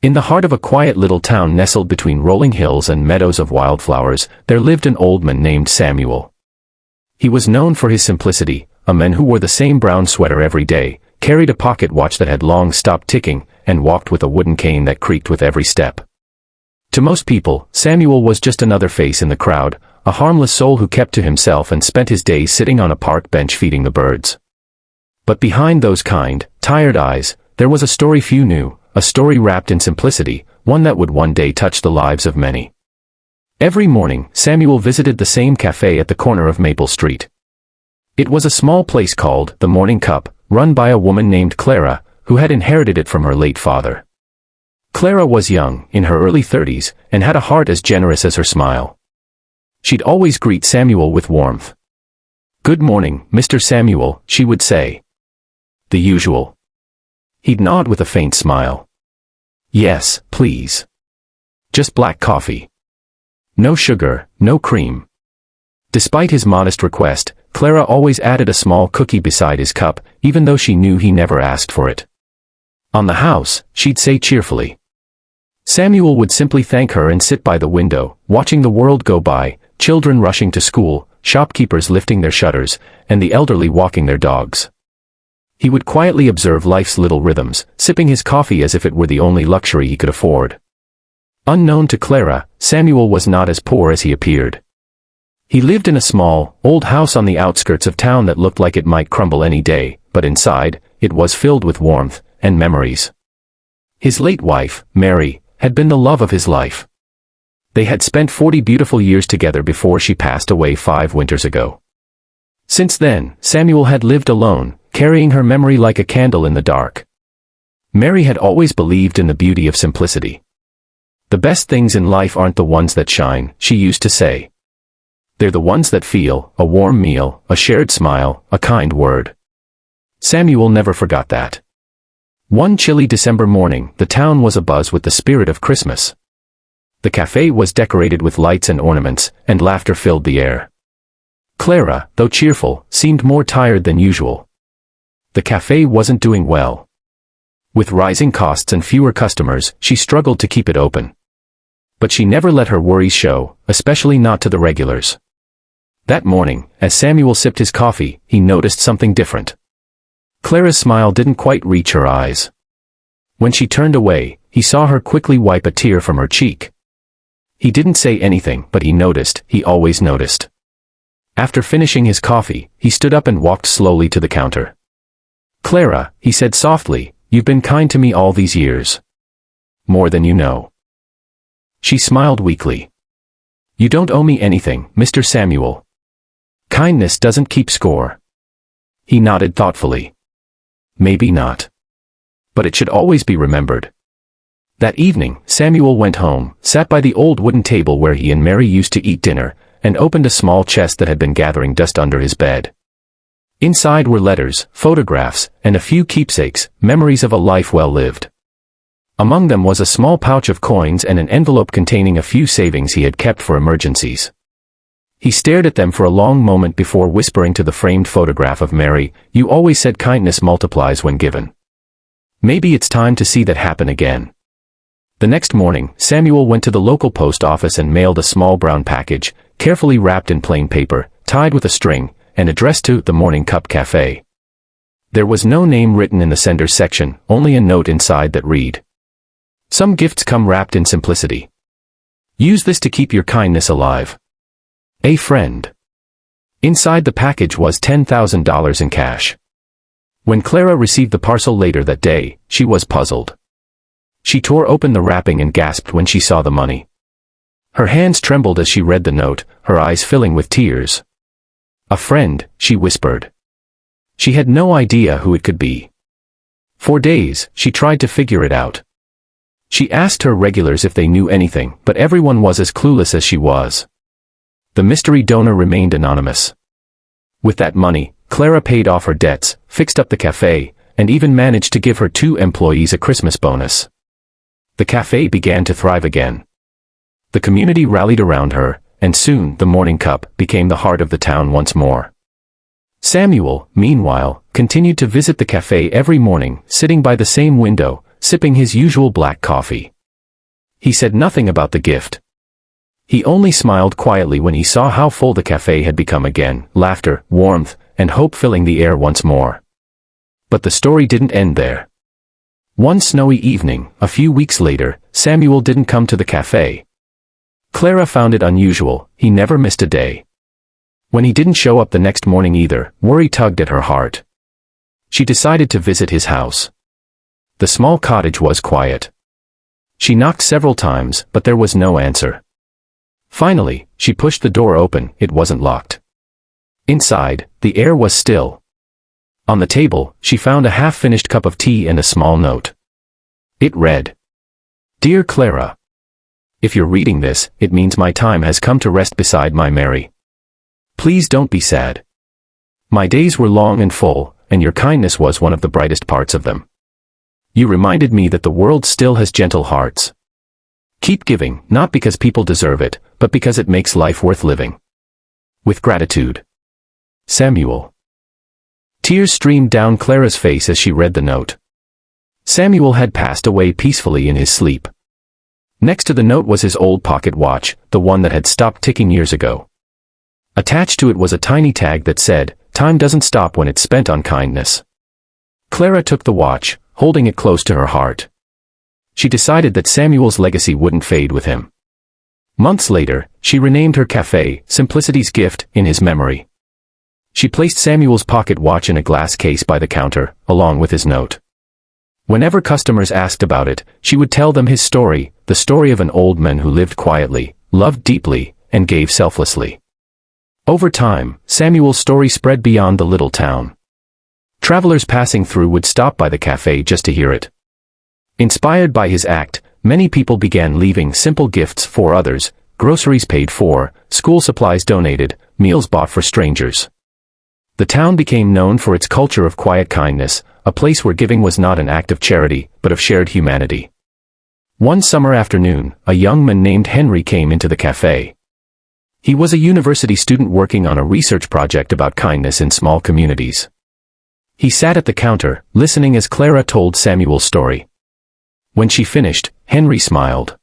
In the heart of a quiet little town nestled between rolling hills and meadows of wildflowers, there lived an old man named Samuel. He was known for his simplicity, a man who wore the same brown sweater every day, carried a pocket watch that had long stopped ticking, and walked with a wooden cane that creaked with every step. To most people, Samuel was just another face in the crowd, a harmless soul who kept to himself and spent his days sitting on a park bench feeding the birds. But behind those kind, tired eyes, there was a story few knew, a story wrapped in simplicity, one that would one day touch the lives of many. Every morning, Samuel visited the same cafe at the corner of Maple Street. It was a small place called the Morning Cup, run by a woman named Clara, who had inherited it from her late father. Clara was young, in her early 30s, and had a heart as generous as her smile. She'd always greet Samuel with warmth. "Good morning, Mr. Samuel," she would say. "The usual." He'd nod with a faint smile. "Yes, please. Just black coffee. No sugar, no cream." Despite his modest request, Clara always added a small cookie beside his cup, even though she knew he never asked for it. "On the house," she'd say cheerfully. Samuel would simply thank her and sit by the window, watching the world go by, children rushing to school, shopkeepers lifting their shutters, and the elderly walking their dogs. He would quietly observe life's little rhythms, sipping his coffee as if it were the only luxury he could afford. Unknown to Clara, Samuel was not as poor as he appeared. He lived in a small, old house on the outskirts of town that looked like it might crumble any day, but inside, it was filled with warmth and memories. His late wife, Mary, had been the love of his life. They had spent 40 beautiful years together before she passed away 5 winters ago. Since then, Samuel had lived alone, carrying her memory like a candle in the dark. Mary had always believed in the beauty of simplicity. "The best things in life aren't the ones that shine," she used to say. "They're the ones that feel, a warm meal, a shared smile, a kind word." Samuel never forgot that. One chilly December morning, the town was abuzz with the spirit of Christmas. The cafe was decorated with lights and ornaments, and laughter filled the air. Clara, though cheerful, seemed more tired than usual. The cafe wasn't doing well. With rising costs and fewer customers, she struggled to keep it open. But she never let her worries show, especially not to the regulars. That morning, as Samuel sipped his coffee, he noticed something different. Clara's smile didn't quite reach her eyes. When she turned away, he saw her quickly wipe a tear from her cheek. He didn't say anything, but he noticed, he always noticed. After finishing his coffee, he stood up and walked slowly to the counter. "Clara," he said softly, "you've been kind to me all these years. More than you know." She smiled weakly. "You don't owe me anything, Mr. Samuel. Kindness doesn't keep score." He nodded thoughtfully. "Maybe not. But it should always be remembered." That evening, Samuel went home, sat by the old wooden table where he and Mary used to eat dinner, and opened a small chest that had been gathering dust under his bed. Inside were letters, photographs, and a few keepsakes, memories of a life well lived. Among them was a small pouch of coins and an envelope containing a few savings he had kept for emergencies. He stared at them for a long moment before whispering to the framed photograph of Mary, "You always said kindness multiplies when given. Maybe it's time to see that happen again." The next morning, Samuel went to the local post office and mailed a small brown package, carefully wrapped in plain paper, tied with a string, and addressed to the Morning Cup Cafe. There was no name written in the sender's section, only a note inside that read, "Some gifts come wrapped in simplicity. Use this to keep your kindness alive. A friend." Inside the package was $10,000 in cash. When Clara received the parcel later that day, she was puzzled. She tore open the wrapping and gasped when she saw the money. Her hands trembled as she read the note, her eyes filling with tears. "A friend," she whispered. She had no idea who it could be. For days, she tried to figure it out. She asked her regulars if they knew anything, but everyone was as clueless as she was. The mystery donor remained anonymous. With that money, Clara paid off her debts, fixed up the cafe, and even managed to give her 2 employees a Christmas bonus. The cafe began to thrive again. The community rallied around her, and soon the Morning Cup became the heart of the town once more. Samuel, meanwhile, continued to visit the cafe every morning, sitting by the same window, sipping his usual black coffee. He said nothing about the gift. He only smiled quietly when he saw how full the cafe had become again, laughter, warmth, and hope filling the air once more. But the story didn't end there. One snowy evening, a few weeks later, Samuel didn't come to the cafe. Clara found it unusual. He never missed a day. When he didn't show up the next morning either, worry tugged at her heart. She decided to visit his house. The small cottage was quiet. She knocked several times, but there was no answer. Finally, she pushed the door open. It wasn't locked. Inside, the air was still. On the table, she found a half-finished cup of tea and a small note. It read, "Dear Clara, if you're reading this, it means my time has come to rest beside my Mary. Please don't be sad. My days were long and full, and your kindness was one of the brightest parts of them. You reminded me that the world still has gentle hearts. Keep giving, not because people deserve it, but because it makes life worth living. With gratitude. Samuel." Tears streamed down Clara's face as she read the note. Samuel had passed away peacefully in his sleep. Next to the note was his old pocket watch, the one that had stopped ticking years ago. Attached to it was a tiny tag that said, "Time doesn't stop when it's spent on kindness." Clara took the watch, holding it close to her heart. She decided that Samuel's legacy wouldn't fade with him. Months later, she renamed her cafe, Simplicity's Gift, in his memory. She placed Samuel's pocket watch in a glass case by the counter, along with his note. Whenever customers asked about it, she would tell them his story, the story of an old man who lived quietly, loved deeply, and gave selflessly. Over time, Samuel's story spread beyond the little town. Travelers passing through would stop by the cafe just to hear it. Inspired by his act, many people began leaving simple gifts for others, groceries paid for, school supplies donated, meals bought for strangers. The town became known for its culture of quiet kindness, a place where giving was not an act of charity, but of shared humanity. One summer afternoon, a young man named Henry came into the cafe. He was a university student working on a research project about kindness in small communities. He sat at the counter, listening as Clara told Samuel's story. When she finished, Henry smiled.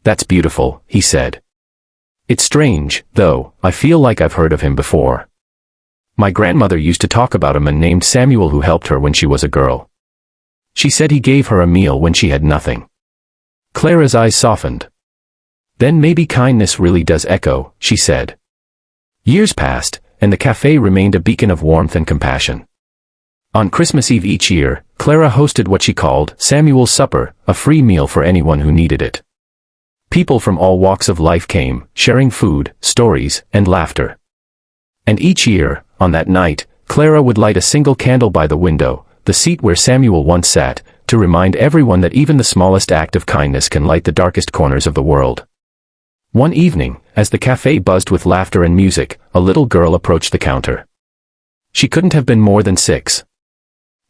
"That's beautiful," he said. "It's strange, though, I feel like I've heard of him before. My grandmother used to talk about a man named Samuel who helped her when she was a girl. She said he gave her a meal when she had nothing." Clara's eyes softened. "Then maybe kindness really does echo," she said. Years passed, and the cafe remained a beacon of warmth and compassion. On Christmas Eve each year, Clara hosted what she called Samuel's Supper, a free meal for anyone who needed it. People from all walks of life came, sharing food, stories, and laughter. And each year, on that night, Clara would light a single candle by the window, the seat where Samuel once sat, to remind everyone that even the smallest act of kindness can light the darkest corners of the world. One evening, as the cafe buzzed with laughter and music, a little girl approached the counter. She couldn't have been more than 6.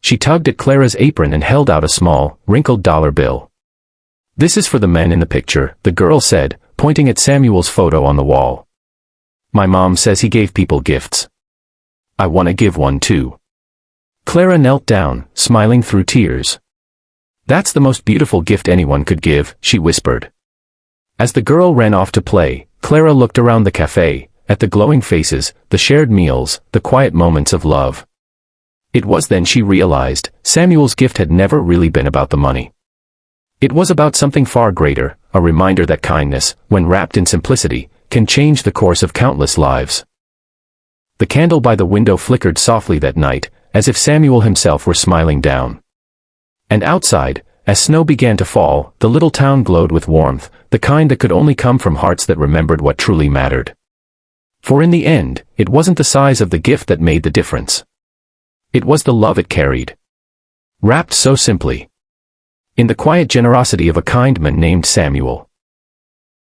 She tugged at Clara's apron and held out a small, wrinkled dollar bill. "This is for the man in the picture," the girl said, pointing at Samuel's photo on the wall. "My mom says he gave people gifts. I want to give one too." Clara knelt down, smiling through tears. "That's the most beautiful gift anyone could give," she whispered. As the girl ran off to play, Clara looked around the cafe, at the glowing faces, the shared meals, the quiet moments of love. It was then she realized, Samuel's gift had never really been about the money. It was about something far greater, a reminder that kindness, when wrapped in simplicity, can change the course of countless lives. The candle by the window flickered softly that night, as if Samuel himself were smiling down. And outside, as snow began to fall, the little town glowed with warmth, the kind that could only come from hearts that remembered what truly mattered. For in the end, it wasn't the size of the gift that made the difference. It was the love it carried. Wrapped so simply in the quiet generosity of a kind man named Samuel.